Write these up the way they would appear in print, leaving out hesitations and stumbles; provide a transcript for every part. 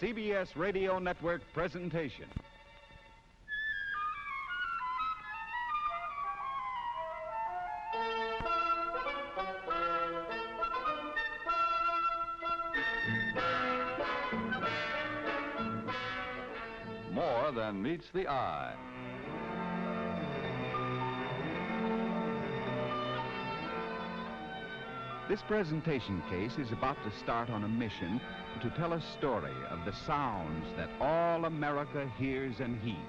CBS Radio Network presentation. More than meets the eye. This presentation case is about to start on a mission to tell a story of the sounds that all America hears and heeds.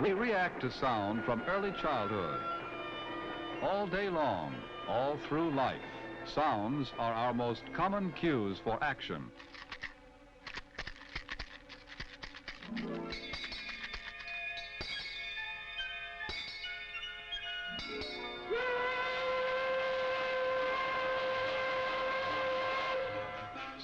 We react to sound from early childhood. All day long, all through life, sounds are our most common cues for action.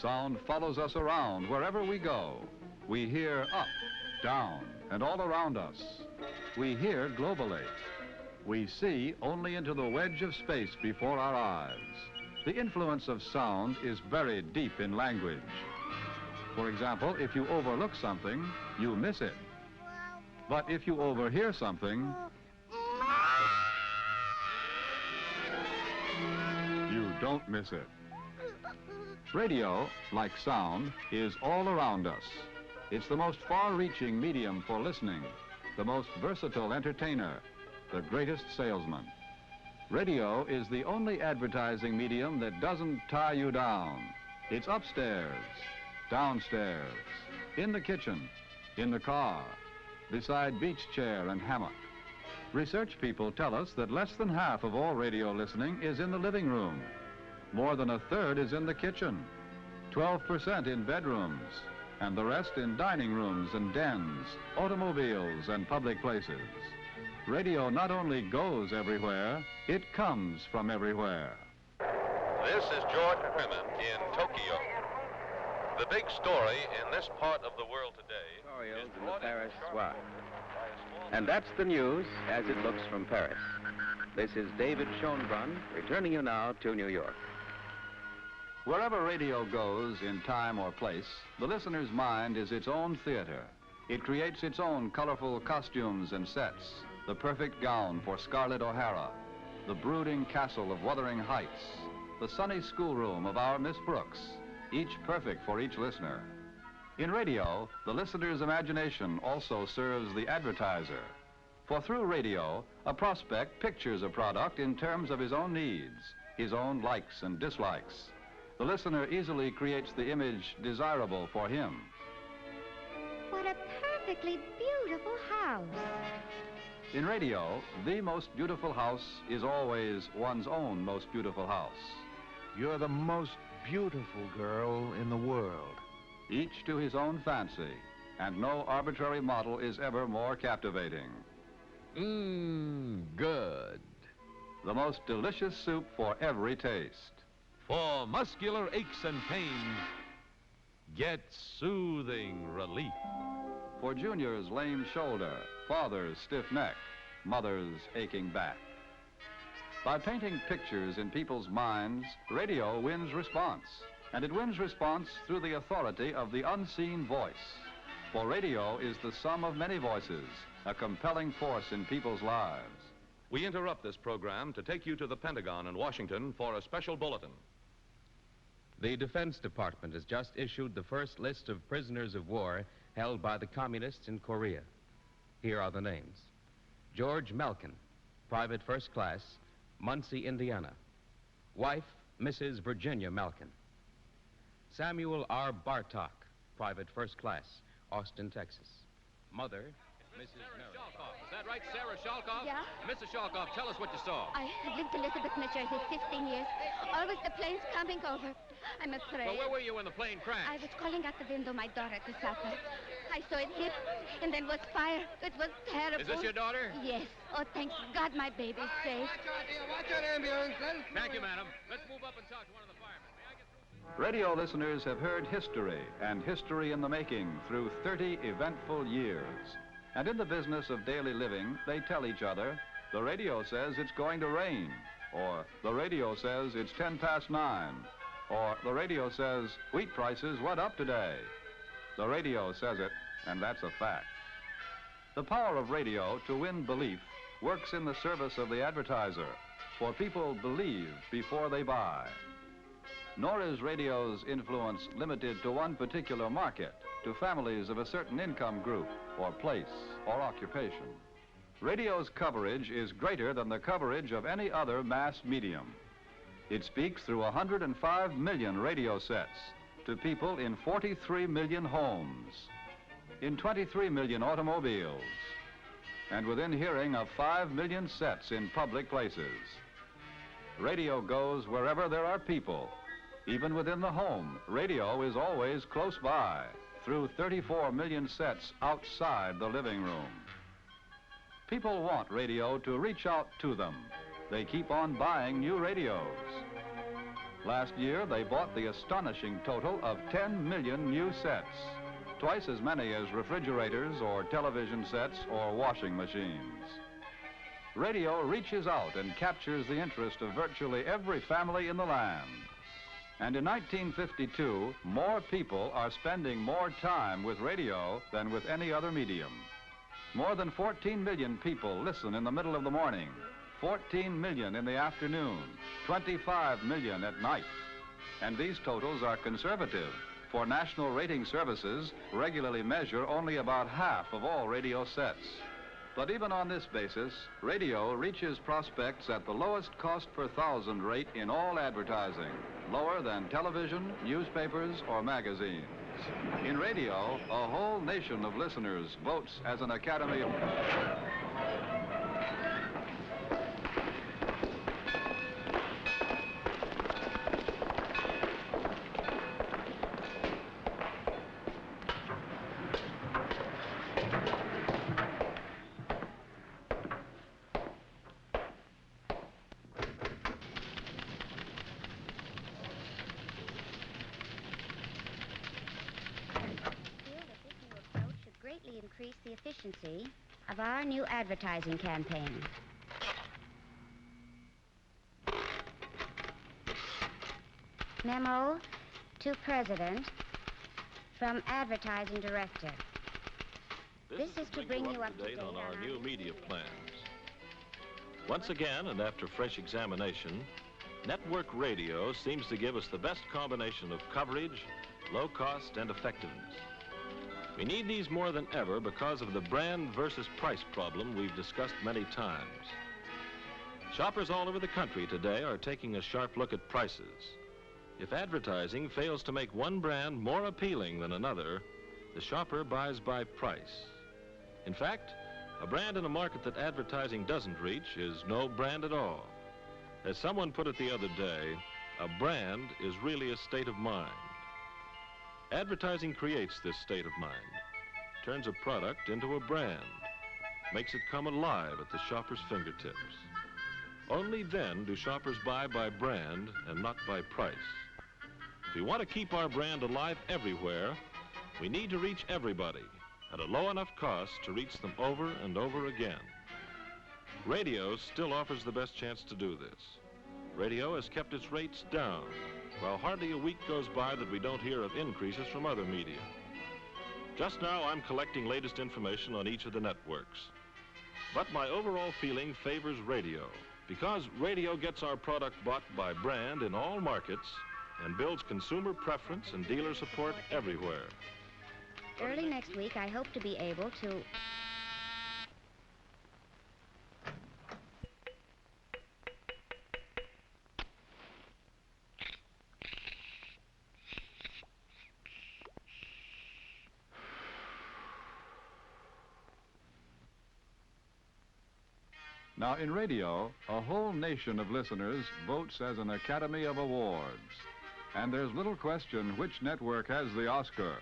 Sound follows us around wherever we go. We hear up, down, and all around us. We hear globally. We see only into the wedge of space before our eyes. The influence of sound is very deep in language. For example, if you overlook something, you miss it. But if you overhear something, you don't miss it. Radio, like sound, is all around us. It's the most far-reaching medium for listening, the most versatile entertainer, the greatest salesman. Radio is the only advertising medium that doesn't tie you down. It's upstairs, downstairs, in the kitchen, in the car, beside beach chair and hammock. Research people tell us that less than half of all radio listening is in the living room. More than a third is in the kitchen, 12% in bedrooms, and the rest in dining rooms and dens, automobiles and public places. Radio not only goes everywhere, it comes from everywhere. This is George Freeman in Tokyo. The big story in this part of the world today is in the Paris soir. And that's the news as it looks from Paris. This is David Schoenbrunn returning you now to New York. Wherever radio goes in time or place, the listener's mind is its own theater. It creates its own colorful costumes and sets, the perfect gown for Scarlett O'Hara, the brooding castle of Wuthering Heights, the sunny schoolroom of our Miss Brooks, each perfect for each listener. In radio, the listener's imagination also serves the advertiser. For through radio, a prospect pictures a product in terms of his own needs, his own likes and dislikes. The listener easily creates the image desirable for him. What a perfectly beautiful house. In radio, the most beautiful house is always one's own most beautiful house. You're the most beautiful girl in the world. Each to his own fancy, and no arbitrary model is ever more captivating. Good. The most delicious soup for every taste. For muscular aches and pains, get soothing relief. For Junior's lame shoulder, father's stiff neck, mother's aching back. By painting pictures in people's minds, radio wins response. And it wins response through the authority of the unseen voice. For radio is the sum of many voices, a compelling force in people's lives. We interrupt this program to take you to the Pentagon in Washington for a special bulletin. The Defense Department has just issued the first list of prisoners of war held by the communists in Korea. Here are the names. George Malkin, Private First Class, Muncie, Indiana. Wife, Mrs. Virginia Malkin. Samuel R. Bartok, Private First Class, Austin, Texas. Mother, Mrs. Mary. Is that right, Sarah Shalkoff? Yeah. Mrs. Shalkoff, tell us what you saw. I have lived in Elizabeth, New Jersey, 15 years. Always the planes coming over. I'm afraid. Well, where were you when the plane crashed? I was calling out the window my daughter to supper. I saw it hit, and then was fire. It was terrible. Is this your daughter? Yes. Oh, thank God my baby's safe. Watch that ambulance. Thank you, madam. Let's move up and talk to one of the firemen. May I get through? Radio listeners have heard history and history in the making through 30 eventful years. And in the business of daily living, they tell each other, the radio says it's going to rain, or the radio says it's 10 past 9, or the radio says wheat prices went up today. The radio says it, and that's a fact. The power of radio to win belief works in the service of the advertiser, for people believe before they buy. Nor is radio's influence limited to one particular market, to families of a certain income group, or place, or occupation. Radio's coverage is greater than the coverage of any other mass medium. It speaks through 105 million radio sets to people in 43 million homes, in 23 million automobiles, and within hearing of 5 million sets in public places. Radio goes wherever there are people. Even within the home, radio is always close by, through 34 million sets outside the living room. People want radio to reach out to them. They keep on buying new radios. Last year, they bought the astonishing total of 10 million new sets, twice as many as refrigerators or television sets or washing machines. Radio reaches out and captures the interest of virtually every family in the land. And in 1952, more people are spending more time with radio than with any other medium. More than 14 million people listen in the middle of the morning, 14 million in the afternoon, 25 million at night. And these totals are conservative, for national rating services regularly measure only about half of all radio sets. But even on this basis, radio reaches prospects at the lowest cost per thousand rate in all advertising, lower than television, newspapers, or magazines. In radio, a whole nation of listeners votes as an Academy of... Greatly increase the efficiency of our new advertising campaign. Memo to President from Advertising Director. This is to bring you up to date on our new media plans. Once again, and after fresh examination, network radio seems to give us the best combination of coverage, low cost, and effectiveness. We need these more than ever because of the brand versus price problem we've discussed many times. Shoppers all over the country today are taking a sharp look at prices. If advertising fails to make one brand more appealing than another, the shopper buys by price. In fact, a brand in a market that advertising doesn't reach is no brand at all. As someone put it the other day, a brand is really a state of mind. Advertising creates this state of mind, turns a product into a brand, makes it come alive at the shopper's fingertips. Only then do shoppers buy by brand and not by price. If we want to keep our brand alive everywhere, we need to reach everybody at a low enough cost to reach them over and over again. Radio still offers the best chance to do this. Radio has kept its rates down, while hardly a week goes by that we don't hear of increases from other media. Just now, I'm collecting latest information on each of the networks. But my overall feeling favors radio, because radio gets our product bought by brand in all markets and builds consumer preference and dealer support everywhere. Early next week, I hope to be able to... Now, in radio, a whole nation of listeners votes as an Academy of Awards. And there's little question which network has the Oscar.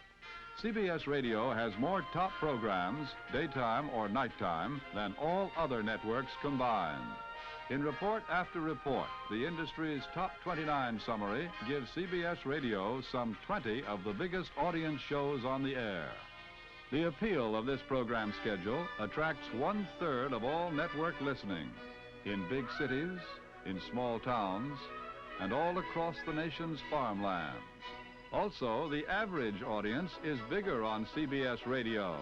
CBS Radio has more top programs, daytime or nighttime, than all other networks combined. In report after report, the industry's top 29 summary gives CBS Radio some 20 of the biggest audience shows on the air. The appeal of this program schedule attracts 1/3 of all network listening in big cities, in small towns, and all across the nation's farmlands. Also, the average audience is bigger on CBS Radio.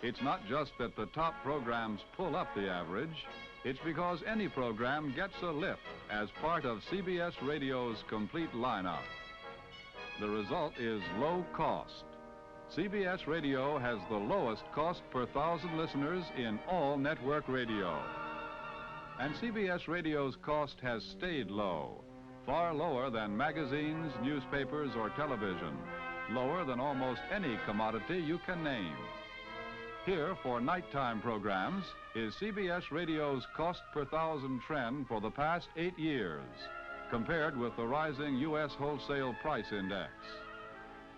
It's not just that the top programs pull up the average. It's because any program gets a lift as part of CBS Radio's complete lineup. The result is low cost. CBS Radio has the lowest cost per 1,000 listeners in all network radio. And CBS Radio's cost has stayed low, far lower than magazines, newspapers, or television, lower than almost any commodity you can name. Here, for nighttime programs, is CBS Radio's cost per 1,000 trend for the past 8 years, compared with the rising U.S. wholesale price index.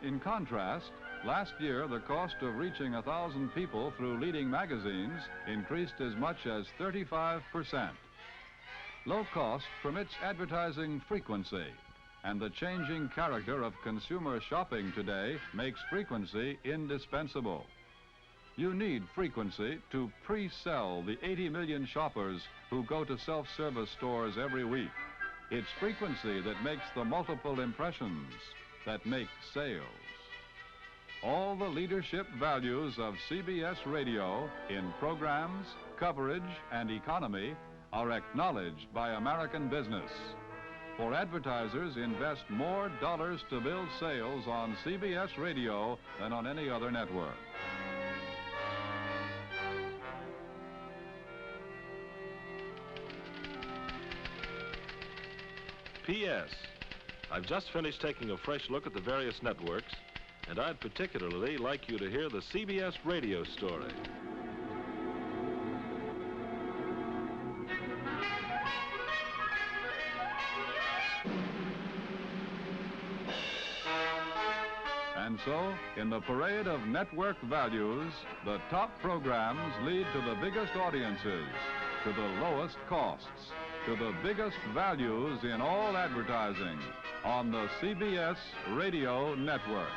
In contrast, last year, the cost of reaching 1,000 people through leading magazines increased as much as 35%. Low cost permits advertising frequency, and the changing character of consumer shopping today makes frequency indispensable. You need frequency to pre-sell the 80 million shoppers who go to self-service stores every week. It's frequency that makes the multiple impressions that make sales. All the leadership values of CBS Radio in programs, coverage, and economy are acknowledged by American business. For advertisers invest more dollars to build sales on CBS Radio than on any other network. P.S. I've just finished taking a fresh look at the various networks, and I'd particularly like you to hear the CBS Radio story. And so, in the parade of network values, the top programs lead to the biggest audiences, to the lowest costs, to the biggest values in all advertising on the CBS Radio Network.